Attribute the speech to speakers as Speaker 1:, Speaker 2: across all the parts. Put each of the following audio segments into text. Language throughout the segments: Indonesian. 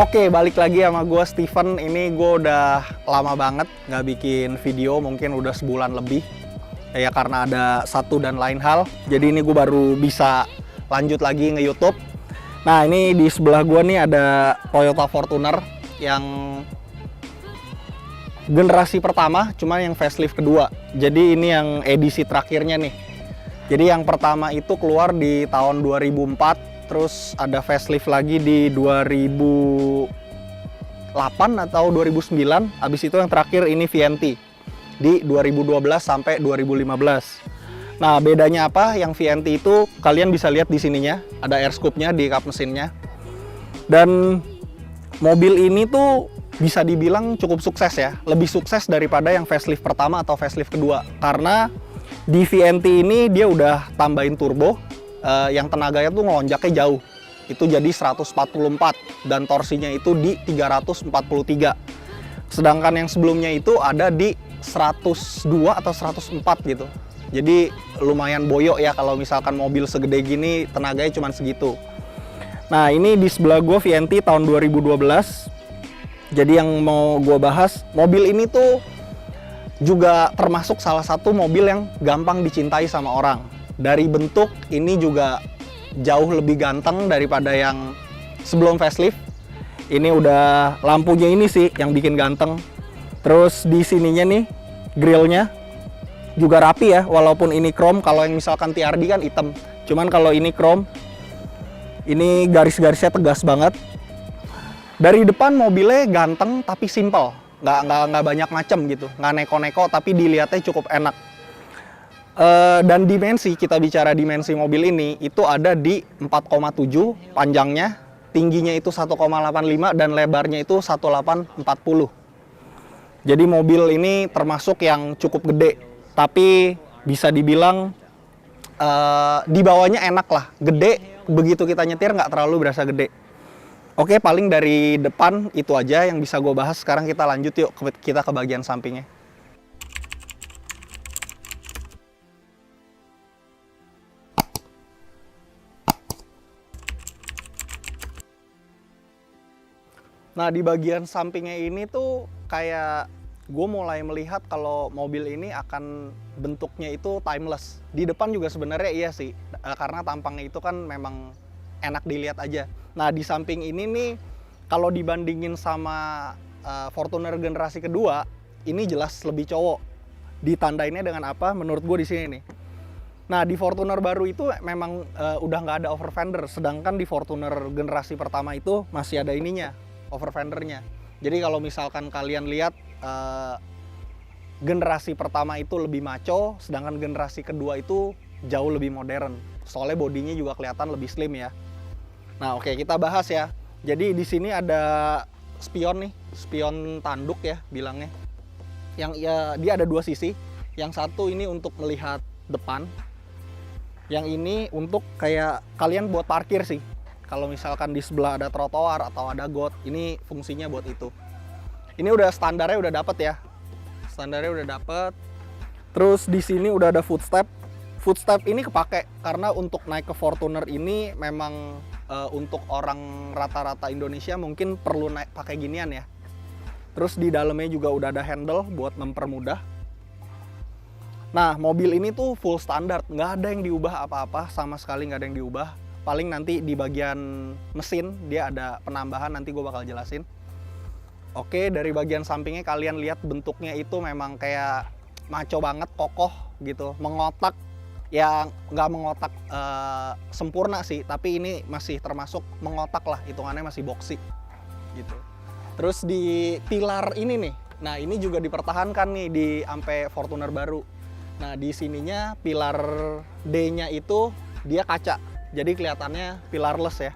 Speaker 1: Oke, balik lagi sama gue Steven. Ini gue udah lama banget nggak bikin video, mungkin udah sebulan lebih. Ya karena ada satu dan lain hal. Jadi ini gue baru bisa lanjut lagi nge-YouTube. Nah ini di sebelah gue nih ada Toyota Fortuner yang generasi pertama, cuma yang facelift kedua. Jadi ini yang edisi terakhirnya nih. Jadi yang pertama itu keluar di tahun 2004. Terus ada facelift lagi di 2008 atau 2009. Habis itu yang terakhir ini VNT di 2012 sampai 2015. Nah, bedanya apa? Yang VNT itu kalian bisa lihat di sininya, ada air scoop-nya di kap mesinnya. Dan mobil ini tuh bisa dibilang cukup sukses ya. Lebih sukses daripada yang facelift pertama atau facelift kedua. Karena di VNT ini dia udah tambahin turbo. Yang tenaganya tuh ngelonjaknya jauh, itu jadi 144 dan torsinya itu di 343. Sedangkan yang sebelumnya itu ada di 102 atau 104 gitu. Jadi lumayan boyok ya kalau misalkan mobil segede gini tenaganya cuma segitu. Nah ini di sebelah gue VNT tahun 2012. Jadi yang mau gue bahas, mobil ini tuh juga termasuk salah satu mobil yang gampang dicintai sama orang. Dari bentuk ini juga jauh lebih ganteng daripada yang sebelum facelift. Ini udah lampunya ini sih yang bikin ganteng. Terus di sininya nih grillnya juga rapi ya, walaupun ini chrome. Kalau yang misalkan TRD kan hitam, cuman kalau ini chrome, ini garis-garisnya tegas banget. Dari depan mobilnya ganteng tapi simple, nggak banyak macem gitu, nggak neko-neko tapi dilihatnya cukup enak. Dan dimensi, kita bicara dimensi mobil ini itu ada di 4,7 panjangnya, tingginya itu 1,85 dan lebarnya itu 1840. Jadi mobil ini termasuk yang cukup gede, tapi bisa dibilang di bawahnya enak lah, gede, begitu kita nyetir nggak terlalu berasa gede. Oke, paling dari depan itu aja yang bisa gue bahas. Sekarang kita lanjut yuk, kita ke bagian sampingnya. Nah di bagian sampingnya ini tuh kayak gue mulai melihat kalau mobil ini akan bentuknya itu timeless. Di depan juga sebenarnya iya sih, karena tampangnya itu kan memang enak dilihat aja. Nah di samping ini nih kalau dibandingin sama Fortuner generasi kedua, ini jelas lebih cowok. Ditandainnya dengan apa? Menurut gue di sini nih. Nah di Fortuner baru itu memang udah nggak ada over fender, sedangkan di Fortuner generasi pertama itu masih ada ininya, over fendernya. Jadi kalau misalkan kalian lihat generasi pertama itu lebih maco, sedangkan generasi kedua itu jauh lebih modern. Soalnya bodinya juga kelihatan lebih slim ya. Nah oke, kita bahas ya. Jadi di sini ada spion nih, spion tanduk ya bilangnya. Yang ya dia ada dua sisi. Yang satu ini untuk melihat depan. Yang ini untuk kayak kalian buat parkir sih. Kalau misalkan di sebelah ada trotoar atau ada got, ini fungsinya buat itu. Ini udah standarnya udah dapet ya. Standarnya udah dapet. Terus di sini udah ada footstep. Footstep ini kepake karena untuk naik ke Fortuner ini memang untuk orang rata-rata Indonesia mungkin perlu naik pakai ginian ya. Terus di dalamnya juga udah ada handle buat mempermudah. Nah, mobil ini tuh full standar, nggak ada yang diubah apa-apa, sama sekali nggak ada yang diubah. Paling nanti di bagian mesin dia ada penambahan, nanti gue bakal jelasin. Oke, dari bagian sampingnya kalian lihat bentuknya itu memang kayak maco banget, kokoh gitu, mengotak. Ya nggak mengotak sempurna sih, tapi ini masih termasuk mengotak lah, hitungannya masih boxy gitu. Terus di pilar ini nih, nah ini juga dipertahankan nih di sampai Fortuner baru. Nah di sininya pilar D-nya itu dia kaca. Jadi kelihatannya pilarless ya.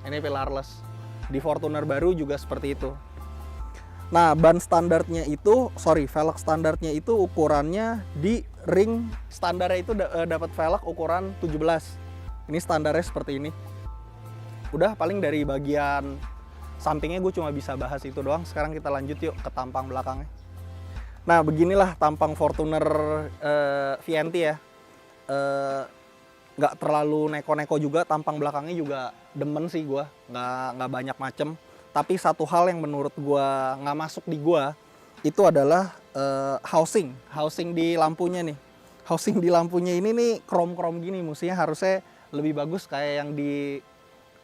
Speaker 1: Ini pilarless. Di Fortuner baru juga seperti itu. Nah, ban standarnya itu, velg standarnya itu ukurannya di ring standarnya itu dapat velg ukuran 17. Ini standarnya seperti ini. Udah paling dari bagian sampingnya gue cuma bisa bahas itu doang. Sekarang kita lanjut yuk ke tampang belakangnya. Nah, beginilah tampang Fortuner VNT ya. Nggak terlalu neko-neko juga, tampang belakangnya juga demen sih gue, nggak banyak macem. Tapi satu hal yang menurut gua nggak masuk di gua itu adalah housing di lampunya nih. Housing di lampunya ini nih krom-krom gini, mestinya harusnya lebih bagus kayak yang di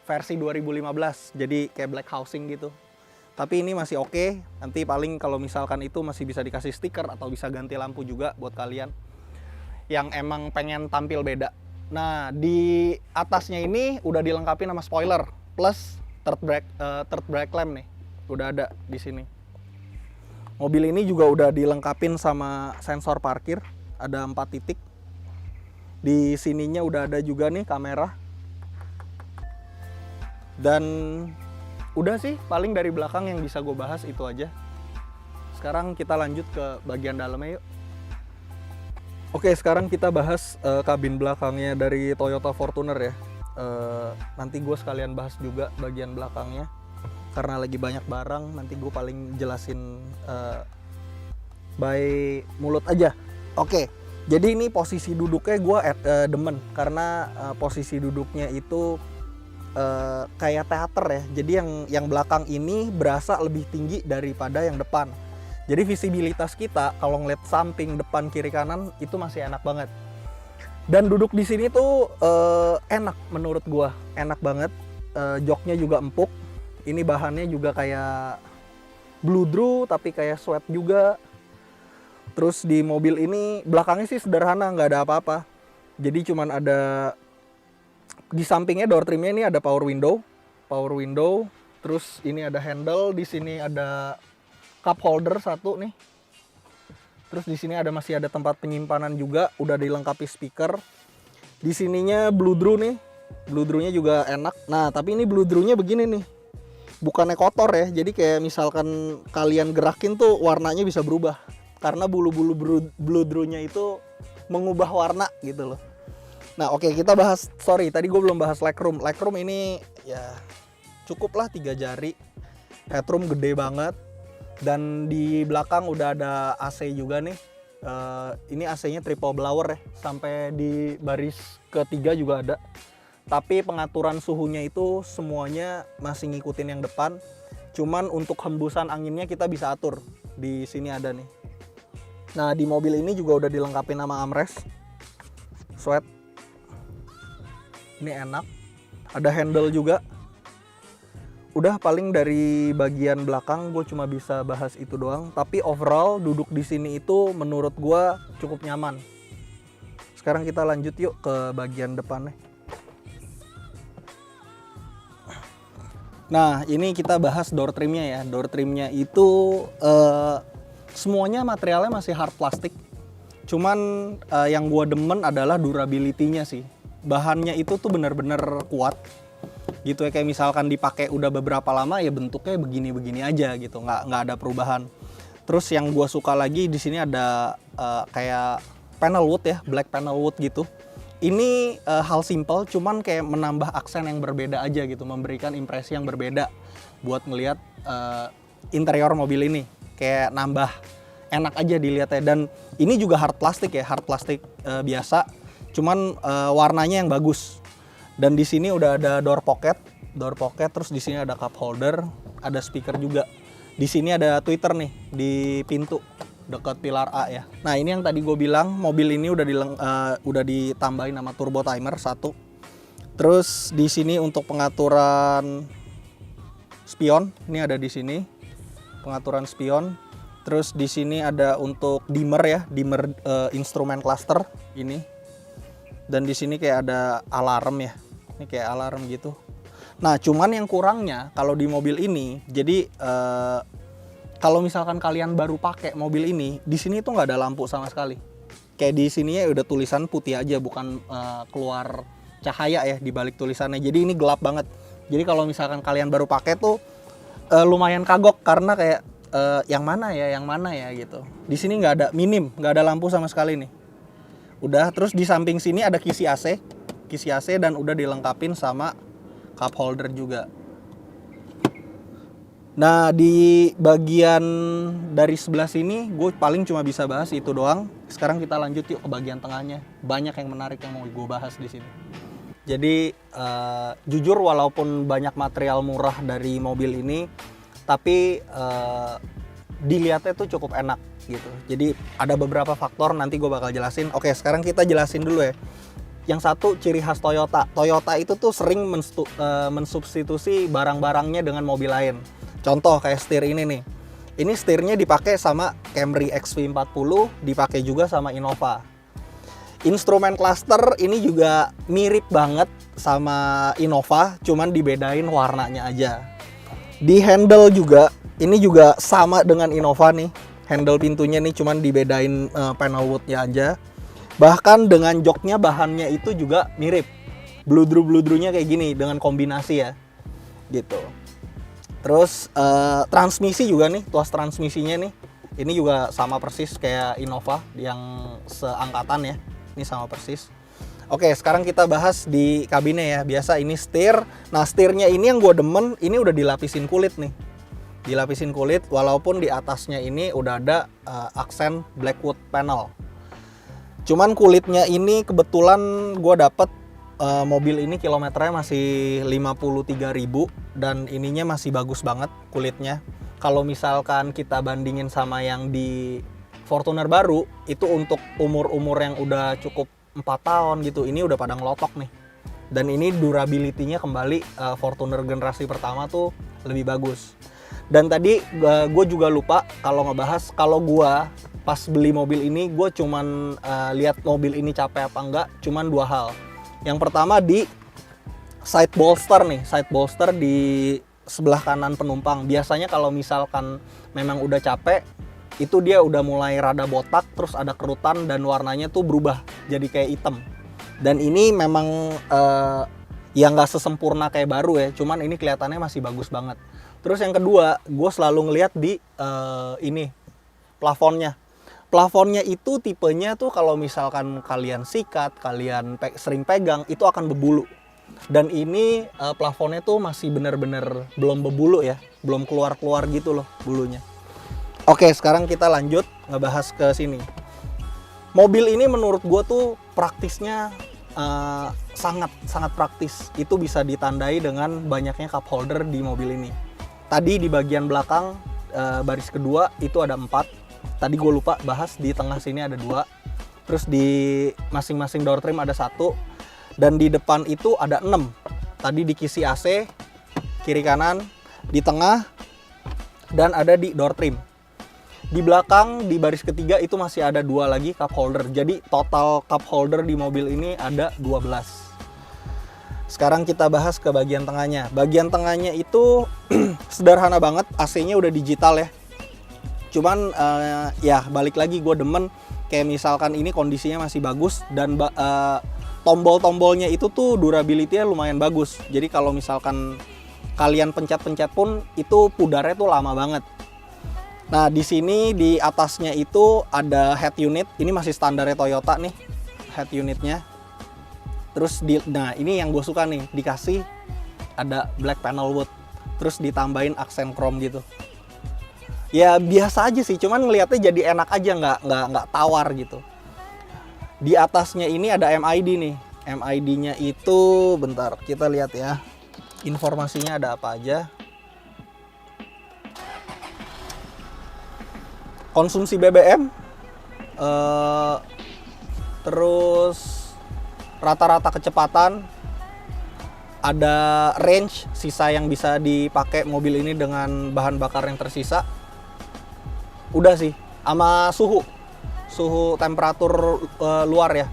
Speaker 1: versi 2015. Jadi kayak black housing gitu. Tapi ini masih oke. Nanti paling kalau misalkan itu masih bisa dikasih stiker atau bisa ganti lampu juga buat kalian yang emang pengen tampil beda. Nah, di atasnya ini udah dilengkapi sama spoiler plus third brake lamp nih. Udah ada di sini. Mobil ini juga udah dilengkapin sama sensor parkir, ada 4 titik. Di sininya udah ada juga nih kamera. Dan udah sih, paling dari belakang yang bisa gue bahas itu aja. Sekarang kita lanjut ke bagian dalamnya yuk. Oke, sekarang kita bahas kabin belakangnya dari Toyota Fortuner ya. Nanti gue sekalian bahas juga bagian belakangnya. Karena lagi banyak barang, nanti gue paling jelasin by mulut aja. Oke, jadi ini posisi duduknya gue demen. Karena posisi duduknya itu kayak teater ya. Jadi yang belakang ini berasa lebih tinggi daripada yang depan. Jadi visibilitas kita kalau ngeliat samping, depan, kiri, kanan itu masih enak banget. Dan duduk di sini tuh enak menurut gua, enak banget. Joknya juga empuk. Ini bahannya juga kayak Blue Drew tapi kayak sweat juga. Terus di mobil ini belakangnya sih sederhana, nggak ada apa-apa. Jadi cuman ada di sampingnya door trimnya ini ada power window. Terus ini ada handle, di sini ada cup holder satu nih. Terus di sini masih ada tempat penyimpanan juga, udah dilengkapi speaker. Di sininya Blue Drew nih. Blue Drew-nya juga enak. Nah, tapi ini Blue Drew-nya begini nih. Bukannya kotor ya. Jadi kayak misalkan kalian gerakin tuh warnanya bisa berubah. Karena bulu-bulu Blue Drew-nya itu mengubah warna gitu loh. Nah, oke, kita bahas, tadi gue belum bahas legroom. Legroom ini ya cukup lah 3 jari. Headroom gede banget. Dan di belakang udah ada AC juga nih. Ini AC-nya triple blower ya. Sampai di baris ketiga juga ada. Tapi pengaturan suhunya itu semuanya masih ngikutin yang depan. Cuman untuk hembusan anginnya kita bisa atur. Di sini ada nih. Nah, di mobil ini juga udah dilengkapi nama armrest. Sweat. Ini enak. Ada handle juga. Udah paling dari bagian belakang gue cuma bisa bahas itu doang. Tapi overall duduk di sini itu menurut gue cukup nyaman. Sekarang kita lanjut yuk ke bagian depannya. Nah, ini kita bahas door trimnya ya. Door trimnya itu semuanya materialnya masih hard plastik. Cuman yang gue demen adalah durability-nya sih. Bahannya itu tuh bener-bener kuat. Gitu ya, kayak misalkan dipakai udah beberapa lama ya bentuknya begini-begini aja gitu, nggak ada perubahan. Terus yang gue suka lagi di sini ada kayak panel wood ya, black panel wood gitu. Ini hal simple, cuman kayak menambah aksen yang berbeda aja gitu, memberikan impresi yang berbeda buat ngelihat interior mobil ini. Kayak nambah enak aja dilihatnya. Dan ini juga hard plastik ya, hard plastik biasa, cuman warnanya yang bagus. Dan di sini udah ada door pocket, terus di sini ada cup holder, ada speaker juga. Di sini ada tweeter nih di pintu dekat pilar A ya. Nah, ini yang tadi gue bilang, mobil ini udah ditambahin nama turbo timer 1. Terus di sini untuk pengaturan spion, ini ada di sini pengaturan spion. Terus di sini ada untuk dimmer ya, dimmer instrumen cluster ini. Dan di sini kayak ada alarm ya. Ini kayak alarm gitu. Nah, cuman yang kurangnya kalau di mobil ini, jadi kalau misalkan kalian baru pakai mobil ini, di sini tuh nggak ada lampu sama sekali. Kayak di sini ya udah tulisan putih aja, bukan keluar cahaya ya di balik tulisannya. Jadi ini gelap banget. Jadi kalau misalkan kalian baru pakai tuh lumayan kagok karena kayak yang mana ya gitu. Di sini nggak ada lampu sama sekali nih. Udah, terus di samping sini ada kisi AC dan udah dilengkapin sama cup holder juga. Nah, di bagian dari sebelah sini gue paling cuma bisa bahas itu doang. Sekarang kita lanjut yuk ke bagian tengahnya. Banyak yang menarik yang mau gue bahas di sini. Jadi jujur walaupun banyak material murah dari mobil ini, tapi dilihatnya tuh cukup enak gitu. Jadi ada beberapa faktor, nanti gue bakal jelasin. Oke, sekarang kita jelasin dulu ya. Yang satu, ciri khas Toyota. Toyota itu tuh sering mensubstitusi barang-barangnya dengan mobil lain. Contoh kayak setir ini nih. Ini setirnya dipakai sama Camry XV40, dipakai juga sama Innova. Instrumen cluster ini juga mirip banget sama Innova, cuman dibedain warnanya aja. Di handle juga, ini juga sama dengan Innova nih. Handle pintunya nih cuman dibedain panel woodnya aja. Bahkan dengan joknya, bahannya itu juga mirip. Bludru-bludrunya kayak gini dengan kombinasi ya. Gitu. Terus transmisi juga nih, tuas transmisinya nih. Ini juga sama persis kayak Innova yang seangkatan ya. Ini sama persis. Oke, sekarang kita bahas di kabinnya ya. Biasa ini setir. Nah, setirnya ini yang gue demen, ini udah dilapisin kulit nih. Dilapisin kulit, walaupun di atasnya ini udah ada aksen Blackwood panel. Cuman kulitnya ini kebetulan gue dapet mobil ini kilometernya masih 53.000 dan ininya masih bagus banget kulitnya. Kalau misalkan kita bandingin sama yang di Fortuner baru, itu untuk umur-umur yang udah cukup 4 tahun gitu, ini udah pada ngelotok nih. Dan ini durability-nya kembali Fortuner generasi pertama tuh lebih bagus. Dan tadi gue juga lupa kalau ngebahas, kalau gue pas beli mobil ini, gue cuman lihat mobil ini capek apa enggak, cuman 2 hal. Yang pertama di side bolster nih, side bolster di sebelah kanan penumpang. Biasanya kalau misalkan memang udah capek, itu dia udah mulai rada botak, terus ada kerutan dan warnanya tuh berubah jadi kayak hitam. Dan ini memang ya nggak sesempurna kayak baru ya, cuman ini kelihatannya masih bagus banget. Terus yang kedua, gue selalu ngeliat di ini plafonnya. Plafonnya itu tipenya tuh kalau misalkan kalian sikat, kalian sering pegang, itu akan berbulu. Dan ini plafonnya tuh masih bener-bener belum berbulu ya, belum keluar-keluar gitu loh bulunya. Oke, sekarang kita lanjut ngebahas ke sini. Mobil ini menurut gue tuh praktisnya sangat praktis. Itu bisa ditandai dengan banyaknya cup holder di mobil ini. Tadi di bagian belakang baris kedua itu ada 4. Tadi gue lupa bahas, di tengah sini ada 2. Terus di masing-masing door trim ada 1. Dan di depan itu ada 6. Tadi di kisi AC, kiri kanan, di tengah, dan ada di door trim. Di belakang, di baris ketiga itu masih ada 2 lagi cup holder. Jadi total cup holder di mobil ini ada 12. Sekarang kita bahas ke bagian tengahnya. Bagian tengahnya itu sederhana banget, AC-nya udah digital ya. Cuman ya balik lagi, gue demen kayak misalkan ini kondisinya masih bagus. Dan tombol-tombolnya itu tuh durability-nya lumayan bagus. Jadi kalau misalkan kalian pencet-pencet pun itu pudarnya tuh lama banget. Nah, di sini di atasnya itu ada head unit. Ini masih standarnya Toyota nih, head unitnya. Terus nah ini yang gue suka nih, dikasih ada black panel wood. Terus ditambahin aksen chrome gitu. Ya biasa aja sih, cuman ngelihatnya jadi enak aja, nggak tawar gitu. Di atasnya ini ada MID nih. MID-nya itu, bentar kita lihat ya. Informasinya ada apa aja. Konsumsi BBM, terus rata-rata kecepatan, ada range sisa yang bisa dipakai mobil ini dengan bahan bakar yang tersisa. Udah sih, sama suhu temperatur luar ya.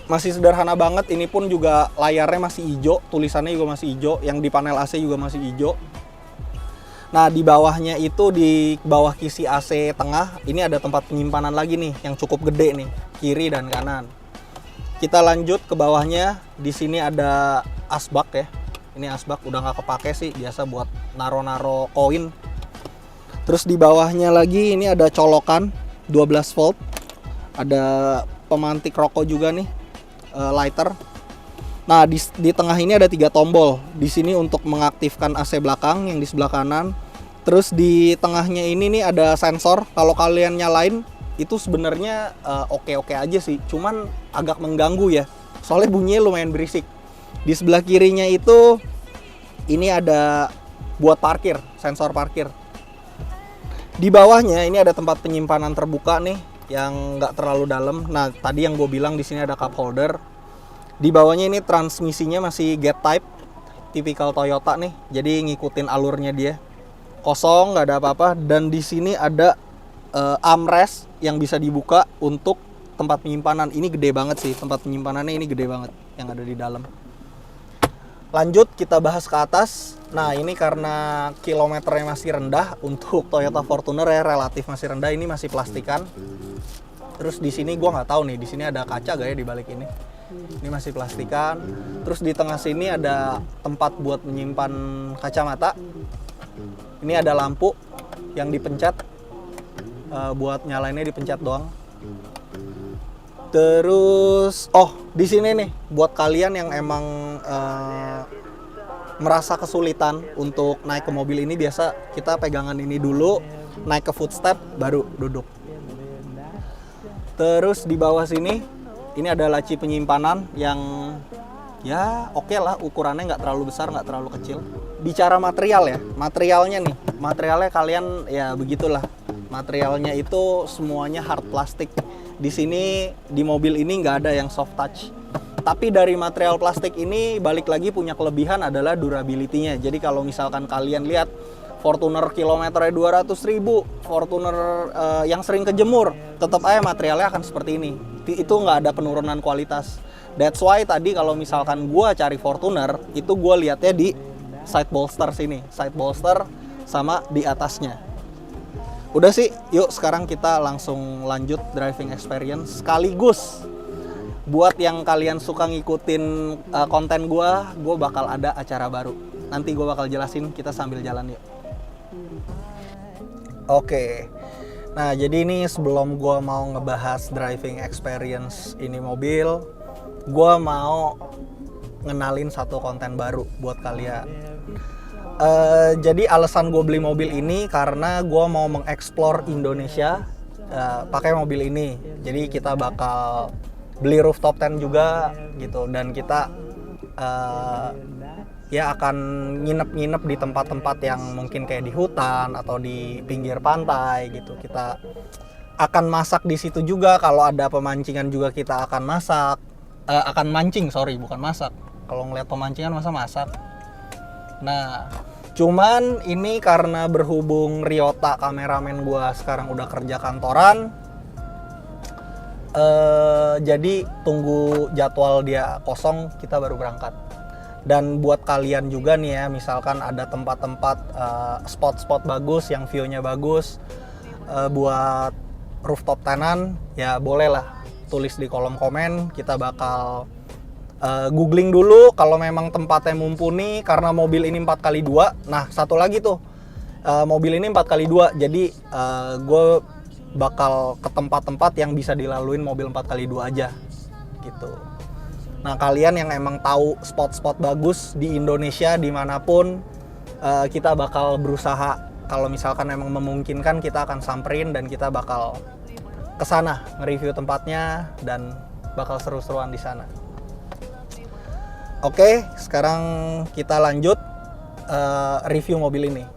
Speaker 1: Masih sederhana banget, ini pun juga layarnya masih hijau, tulisannya juga masih hijau, yang di panel AC juga masih hijau. Nah, di bawahnya itu, di bawah kisi AC tengah, ini ada tempat penyimpanan lagi nih yang cukup gede nih, kiri dan kanan. Kita lanjut ke bawahnya, di sini ada asbak ya. Ini asbak udah nggak kepake sih, biasa buat naro-naro koin. Terus di bawahnya lagi ini ada colokan 12 volt. Ada pemantik rokok juga nih, lighter. Nah, di tengah ini ada 3 tombol. Di sini untuk mengaktifkan AC belakang yang di sebelah kanan. Terus di tengahnya ini nih ada sensor. Kalau kalian nyalain itu sebenarnya oke-oke aja sih. Cuman agak mengganggu ya. soalnya bunyinya lumayan berisik. Di sebelah kirinya itu ini ada buat parkir, sensor parkir. Di bawahnya ini ada tempat penyimpanan terbuka nih yang nggak terlalu dalam. Nah, tadi yang gue bilang di sini ada cup holder. Di bawahnya ini transmisinya masih gate type, tipikal Toyota nih. Jadi ngikutin alurnya dia. Kosong, nggak ada apa-apa. Dan di sini ada armrest yang bisa dibuka untuk tempat penyimpanan. Ini gede banget sih, tempat penyimpanannya ini gede banget yang ada di dalam. Lanjut kita bahas ke atas. Nah, ini karena kilometernya masih rendah untuk Toyota Fortuner ya, relatif masih rendah, ini masih plastikan. Terus di sini gua nggak tahu nih, di sini ada kaca gak ya di balik ini. Ini masih plastikan. Terus di tengah sini ada tempat buat menyimpan kacamata. Ini ada lampu yang dipencet, buat nyalainnya dipencet doang. Terus, di sini nih buat kalian yang emang merasa kesulitan untuk naik ke mobil ini, biasa kita pegangan ini dulu, naik ke footstep, baru duduk. Terus di bawah sini, ini ada laci penyimpanan yang ya oke lah, ukurannya nggak terlalu besar, nggak terlalu kecil. Bicara material ya, materialnya kalian ya begitulah. Materialnya itu semuanya hard plastik. Di sini di mobil ini nggak ada yang soft touch. Tapi dari material plastik ini balik lagi punya kelebihan adalah durability-nya. Jadi kalau misalkan kalian lihat Fortuner kilometernya 200.000, Fortuner yang sering kejemur, tetap aja materialnya akan seperti ini. Itu nggak ada penurunan kualitas. That's why tadi kalau misalkan gue cari Fortuner, itu gue lihatnya di side bolster sini, side bolster sama di atasnya. Udah sih, yuk sekarang kita langsung lanjut driving experience. Sekaligus buat yang kalian suka ngikutin konten gue bakal ada acara baru. Nanti gue bakal jelasin, kita sambil jalan yuk. Oke. Nah, jadi ini sebelum gue mau ngebahas driving experience ini mobil, gue mau ngenalin satu konten baru buat kalian. Jadi alasan gue beli mobil ini karena gue mau mengeksplor Indonesia pakai mobil ini. Jadi kita bakal beli rooftop tent juga gitu, dan kita ya akan nginep-nginep di tempat-tempat yang mungkin kayak di hutan atau di pinggir pantai gitu. Kita akan masak di situ juga, kalau ada pemancingan juga kita akan masak. Akan mancing, bukan masak. Kalau ngeliat pemancingan masa masak. Nah, cuman ini karena berhubung Ryota kameramen gue sekarang udah kerja kantoran, jadi tunggu jadwal dia kosong kita baru berangkat. Dan buat kalian juga nih ya, misalkan ada tempat-tempat spot-spot bagus yang view-nya bagus buat rooftop tenan, ya boleh lah tulis di kolom komen. Kita bakal googling dulu kalau memang tempatnya mumpuni, karena mobil ini 4x2. Nah, satu lagi tuh, mobil ini 4x2, jadi gue bakal ke tempat-tempat yang bisa dilaluin mobil 4x2 aja gitu. Nah, kalian yang emang tahu spot-spot bagus di Indonesia dimanapun, kita bakal berusaha, kalau misalkan emang memungkinkan kita akan samperin dan kita bakal kesana nge-review tempatnya dan bakal seru-seruan di sana. Oke, sekarang kita lanjut review mobil ini.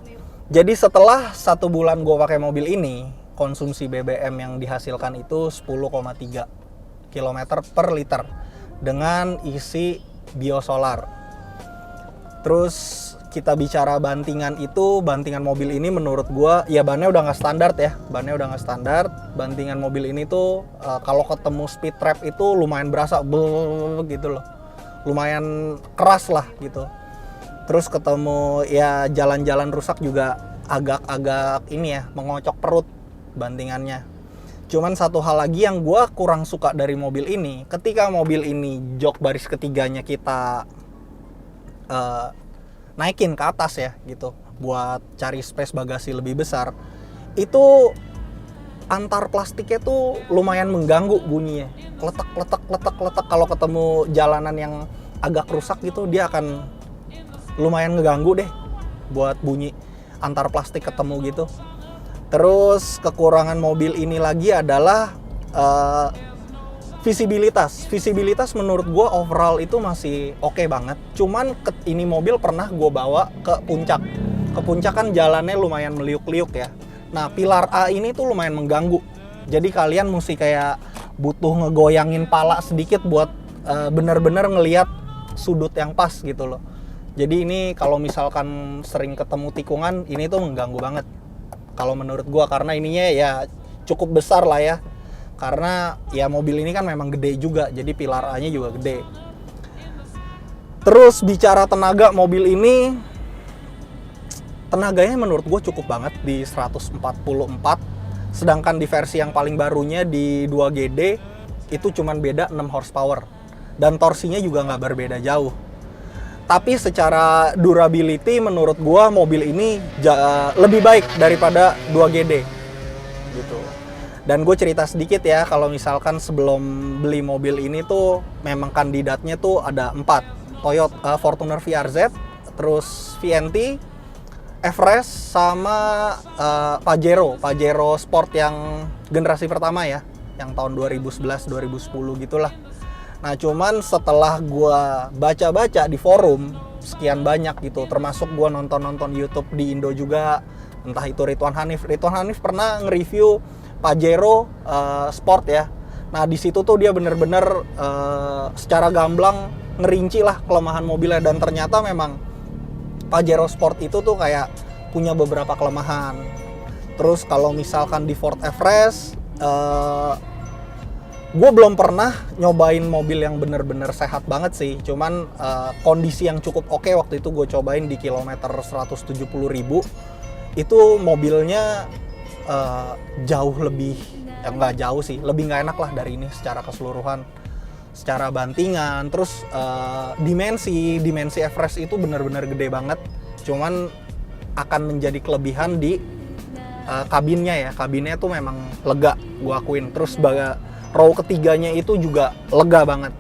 Speaker 1: Jadi setelah 1 bulan gue pakai mobil ini, konsumsi BBM yang dihasilkan itu 10,3 km per liter dengan isi biosolar. Terus kita bicara bantingan itu, bantingan mobil ini menurut gue ya bannya udah nggak standar ya, Bantingan mobil ini tuh kalau ketemu speed trap itu lumayan berasa gitu loh. Lumayan keras lah gitu. Terus ketemu ya jalan-jalan rusak juga agak-agak ini ya, mengocok perut bantingannya. Cuman satu hal lagi yang gue kurang suka dari mobil ini, ketika mobil ini jok baris ketiganya kita naikin ke atas ya gitu, buat cari space bagasi lebih besar, itu antar plastiknya tuh lumayan mengganggu bunyinya. Letak. Kalau ketemu jalanan yang agak rusak gitu, dia akan lumayan ngeganggu deh buat bunyi antar plastik ketemu gitu. Terus kekurangan mobil ini lagi adalah Visibilitas menurut gue overall itu masih oke banget. Cuman ini mobil pernah gue bawa ke puncak. Ke puncak kan jalannya lumayan meliuk-liuk ya. Nah, pilar A ini tuh lumayan mengganggu. Jadi kalian mesti kayak butuh ngegoyangin pala sedikit buat bener-bener ngelihat sudut yang pas gitu loh. Jadi ini kalau misalkan sering ketemu tikungan, ini tuh mengganggu banget. Kalau menurut gue, karena ininya ya cukup besar lah ya. Karena ya mobil ini kan memang gede juga, jadi pilar A-nya juga gede. Terus bicara tenaga mobil ini, tenaganya menurut gue cukup banget di 144. Sedangkan di versi yang paling barunya di 2GD, itu cuman beda 6 horsepower. Dan torsinya juga nggak berbeda jauh. Tapi secara durability menurut gue mobil ini lebih baik daripada 2GD. Gitu. Dan gue cerita sedikit ya, kalau misalkan sebelum beli mobil ini tuh memang kandidatnya tuh ada 4. Toyota Fortuner VRZ, terus VNT, Everest, sama Pajero Sport yang generasi pertama ya, yang tahun 2011-2010 gitulah. Nah cuman setelah gue baca-baca di forum sekian banyak gitu, termasuk gue nonton YouTube di Indo juga, entah itu Ridwan Hanif pernah nge-review Pajero Sport ya. Nah di situ tuh dia bener-bener secara gamblang ngerinci lah kelemahan mobilnya, dan ternyata memang Pajero Sport itu tuh kayak punya beberapa kelemahan. Terus kalau misalkan di Ford Everest, gue belum pernah nyobain mobil yang bener-bener sehat banget sih. Cuman kondisi yang cukup oke waktu itu gue cobain di kilometer 170.000. Itu mobilnya jauh lebih, nggak jauh sih, lebih nggak enak lah dari ini secara keseluruhan, secara bantingan. Terus dimensi Everest itu benar-benar gede banget. Cuman akan menjadi kelebihan di kabinnya ya. Kabinnya tuh memang lega, gue akuin. Terus row ketiganya itu juga lega banget.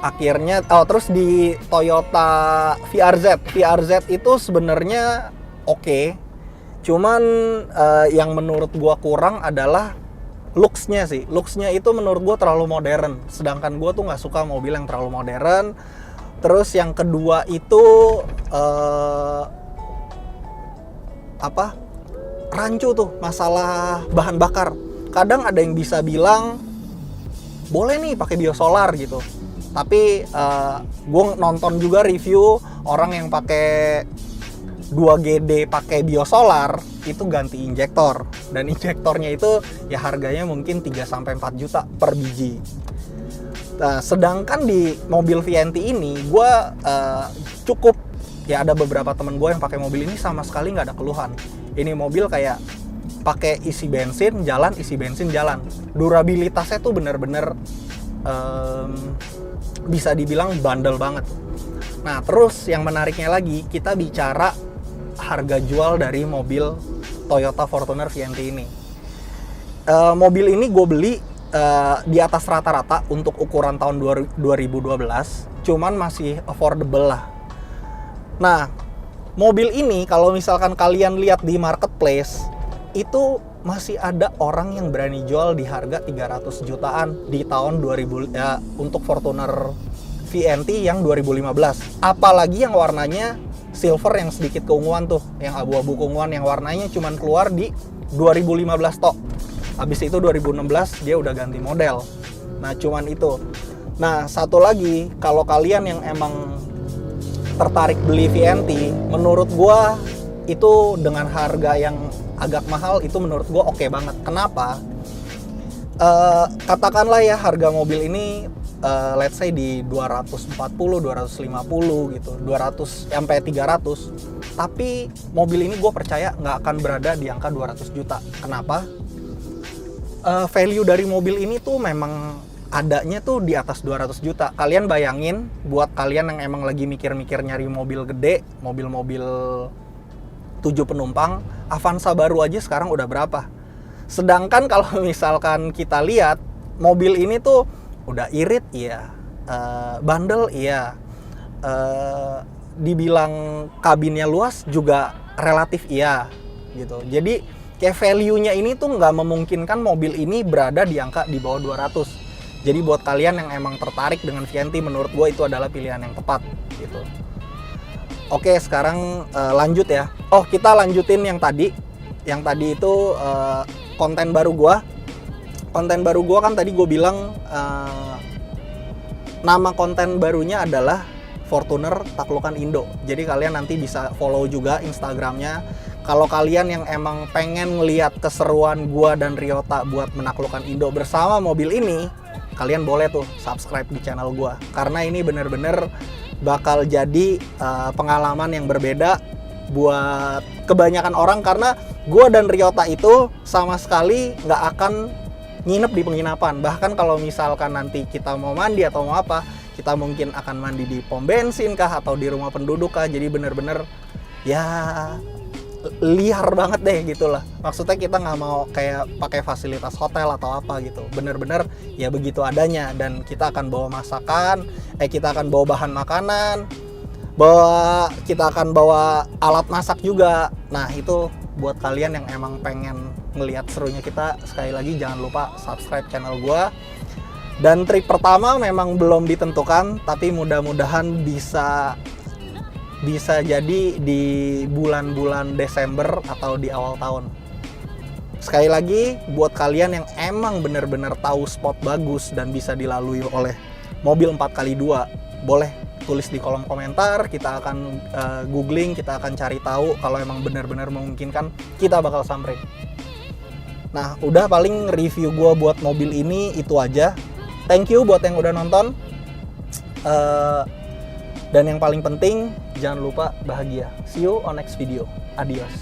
Speaker 1: Akhirnya terus di Toyota VRZ itu sebenarnya oke. Cuman yang menurut gua kurang adalah looks-nya sih. Looks-nya itu menurut gua terlalu modern. Sedangkan gua tuh nggak suka mobil yang terlalu modern. Terus yang kedua itu rancu tuh, masalah bahan bakar. Kadang ada yang bisa bilang boleh nih pakai biosolar gitu. Tapi gue nonton juga review orang yang pakai 2GD pakai biosolar itu ganti injektor, dan injektornya itu ya harganya mungkin 3-4 juta per biji. Nah, sedangkan di mobil VNT ini gue cukup ya, ada beberapa temen gue yang pakai mobil ini sama sekali nggak ada keluhan. Ini mobil kayak pakai isi bensin jalan, durabilitasnya tuh bener-bener bisa dibilang bandel banget. Nah terus yang menariknya lagi, kita bicara harga jual dari mobil Toyota Fortuner VNT ini. Mobil ini gue beli di atas rata-rata untuk ukuran tahun 2012, cuman masih affordable lah. Nah mobil ini kalau misalkan kalian lihat di marketplace, itu masih ada orang yang berani jual di harga 300 jutaan di tahun 2000 ya, untuk Fortuner VNT yang 2015. Apalagi yang warnanya silver yang sedikit keunguan tuh, yang abu-abu keunguan, yang warnanya cuman keluar di 2015 tok. Habis itu 2016 dia udah ganti model. Nah, cuman itu. Nah, satu lagi, kalau kalian yang emang tertarik beli VNT, menurut gua itu dengan harga yang agak mahal, itu menurut gue oke banget. Kenapa? Katakanlah ya harga mobil ini let's say di 240, 250 gitu, 200 sampai 300. Tapi mobil ini gue percaya nggak akan berada di angka 200 juta. Kenapa? Value dari mobil ini tuh memang adanya tuh di atas 200 juta. Kalian bayangin, buat kalian yang emang lagi mikir-mikir nyari mobil gede, mobil-mobil 7 penumpang, Avanza baru aja sekarang udah berapa. Sedangkan kalau misalkan kita lihat, mobil ini tuh udah irit iya, bandel iya, dibilang kabinnya luas juga relatif iya gitu. Jadi kayak value-nya ini tuh nggak memungkinkan mobil ini berada di angka di bawah 200. Jadi buat kalian yang emang tertarik dengan Vianti, menurut gue itu adalah pilihan yang tepat gitu. Oke, sekarang lanjut ya. Oh, kita lanjutin yang tadi. Yang tadi itu konten baru gue. Konten baru gue kan tadi gue bilang nama konten barunya adalah Fortuner Taklukan Indo. Jadi kalian nanti bisa follow juga Instagramnya. Kalau kalian yang emang pengen ngeliat keseruan gua dan Ryota buat menaklukkan Indo bersama mobil ini, kalian boleh tuh subscribe di channel gua. Karena ini bener-bener bakal jadi pengalaman yang berbeda buat kebanyakan orang. Karena gua dan Ryota itu sama sekali nggak akan nginep di penginapan. Bahkan kalau misalkan nanti kita mau mandi atau mau apa, kita mungkin akan mandi di pom bensin kah atau di rumah penduduk kah. Jadi bener-bener ya liar banget deh gitulah. Maksudnya kita nggak mau kayak pakai fasilitas hotel atau apa gitu. Bener-bener ya begitu adanya. Dan kita akan bawa masakan, kita akan bawa bahan makanan, kita akan bawa alat masak juga. Nah itu buat kalian yang emang pengen ngelihat serunya kita, sekali lagi jangan lupa subscribe channel gua. Dan trip pertama memang belum ditentukan, tapi mudah-mudahan bisa jadi di bulan-bulan Desember atau di awal tahun. Sekali lagi, buat kalian yang emang bener-bener tahu spot bagus dan bisa dilalui oleh mobil 4x2, boleh tulis di kolom komentar. Kita akan googling, kita akan cari tahu. Kalau emang bener-bener memungkinkan, kita bakal samperin. Nah, udah paling review gue buat mobil ini itu aja. Thank you buat yang udah nonton. Dan yang paling penting, jangan lupa bahagia. See you on next video. Adios.